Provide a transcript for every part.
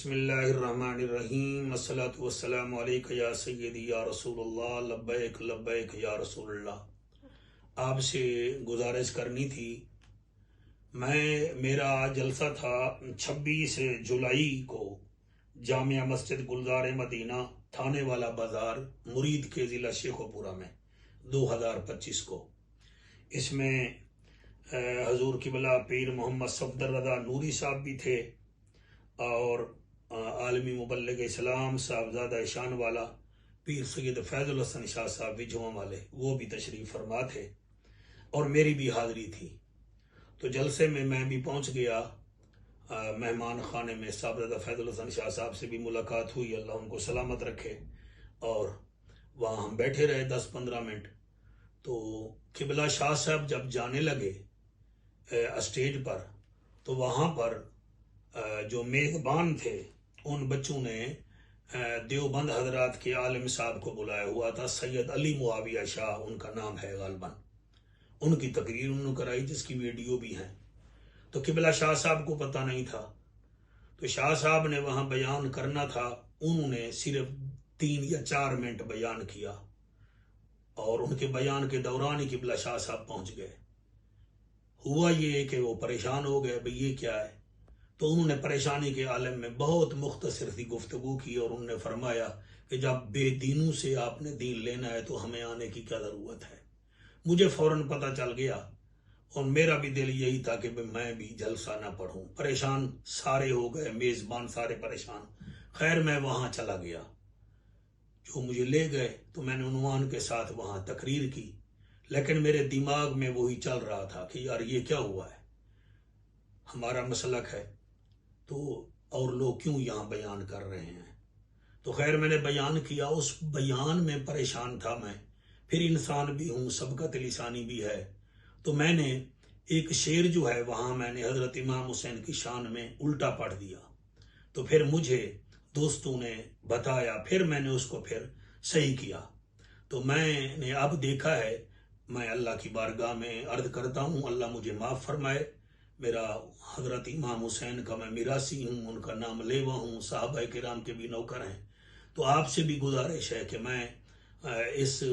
بسم اللہ الرحمن الرحیم، الصلاۃ والسلام علیک یا سیدی یا رسول اللہ، لبیک لبیک یا رسول اللہ۔ آپ سے گزارش کرنی تھی، میرا جلسہ تھا 26 جولائی کو جامعہ مسجد گلزار مدینہ تھانے والا بازار مرید کے ضلع شیخوپورہ میں 2025 کو۔ اس میں حضور قبلہ پیر محمد صفدر رضا نوری صاحب بھی تھے اور عالمی مبلغ اسلام صاحبزادہ شان والا پیر سید فیض الحسن شاہ صاحب وجھواں والے، وہ بھی تشریف فرما تھے اور میری بھی حاضری تھی۔ تو جلسے میں بھی پہنچ گیا، مہمان خانے میں صاحبزادہ فیض الحسن شاہ صاحب سے بھی ملاقات ہوئی، اللہ ان کو سلامت رکھے، اور وہاں ہم بیٹھے رہے 10-15 منٹ۔ تو قبلہ شاہ صاحب جب جانے لگے اسٹیج پر، تو وہاں پر جو میزبان تھے ان بچوں نے دیوبند حضرات کے عالم صاحب کو بلایا ہوا تھا، سید علی معاویہ شاہ ان کا نام ہے غالباً، ان کی تقریر انہوں نے کرائی جس کی ویڈیو بھی ہے۔ تو قبلہ شاہ صاحب کو پتہ نہیں تھا، تو شاہ صاحب نے وہاں بیان کرنا تھا، انہوں نے صرف 3 یا 4 منٹ بیان کیا، اور ان کے بیان کے دوران ہی قبلہ شاہ صاحب پہنچ گئے۔ ہوا یہ کہ وہ پریشان ہو گئے، بھئی یہ کیا ہے؟ تو انہوں نے پریشانی کے عالم میں بہت مختصر سی گفتگو کی، اور انہوں نے فرمایا کہ جب بے دینوں سے آپ نے دین لینا ہے تو ہمیں آنے کی کیا ضرورت ہے۔ مجھے فوراً پتہ چل گیا، اور میرا بھی دل یہی تھا کہ میں بھی جلسہ نہ پڑھوں۔ پریشان سارے ہو گئے، میزبان سارے پریشان۔ خیر میں وہاں چلا گیا، جو مجھے لے گئے تو میں نے عنوان کے ساتھ وہاں تقریر کی، لیکن میرے دماغ میں وہی چل رہا تھا کہ یار یہ کیا ہوا ہے، ہمارا مسلک ہے تو اور لوگ کیوں یہاں بیان کر رہے ہیں۔ تو خیر میں نے بیان کیا، اس بیان میں پریشان تھا میں، پھر انسان بھی ہوں، سبقت لسانی بھی ہے، تو میں نے ایک شعر جو ہے وہاں میں نے حضرت امام حسین کی شان میں الٹا پڑھ دیا، تو پھر مجھے دوستوں نے بتایا، پھر میں نے اس کو پھر صحیح کیا۔ تو میں نے اب دیکھا ہے، میں اللہ کی بارگاہ میں عرض کرتا ہوں اللہ مجھے معاف فرمائے۔ میرا حضرت امام حسین کا میں میراثی ہوں، ان کا نام لیوا ہوں، صحابہ کرام کے بھی نوکر ہیں۔ تو آپ سے بھی گزارش ہے کہ میں اس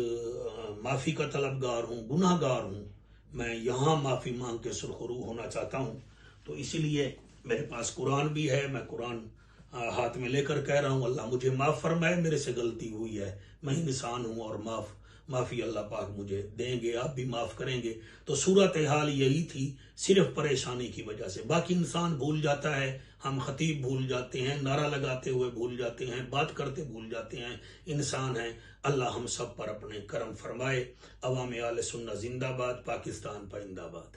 معافی کا طلبگار ہوں، گناہ گار ہوں، میں یہاں معافی مانگ کے سرخرو ہونا چاہتا ہوں۔ تو اسی لیے میرے پاس قرآن بھی ہے، میں قرآن ہاتھ میں لے کر کہہ رہا ہوں اللہ مجھے معاف فرمائے، میرے سے غلطی ہوئی ہے، میں انسان ہوں، اور معافی اللہ پاک مجھے دیں گے، آپ بھی معاف کریں گے۔ تو صورتحال یہی تھی، صرف پریشانی کی وجہ سے۔ باقی انسان بھول جاتا ہے، ہم خطیب بھول جاتے ہیں، نعرہ لگاتے ہوئے بھول جاتے ہیں، بات کرتے بھول جاتے ہیں، انسان ہیں۔ اللہ ہم سب پر اپنے کرم فرمائے۔ عوام اہل سنت زندہ باد، پاکستان پائندہ باد۔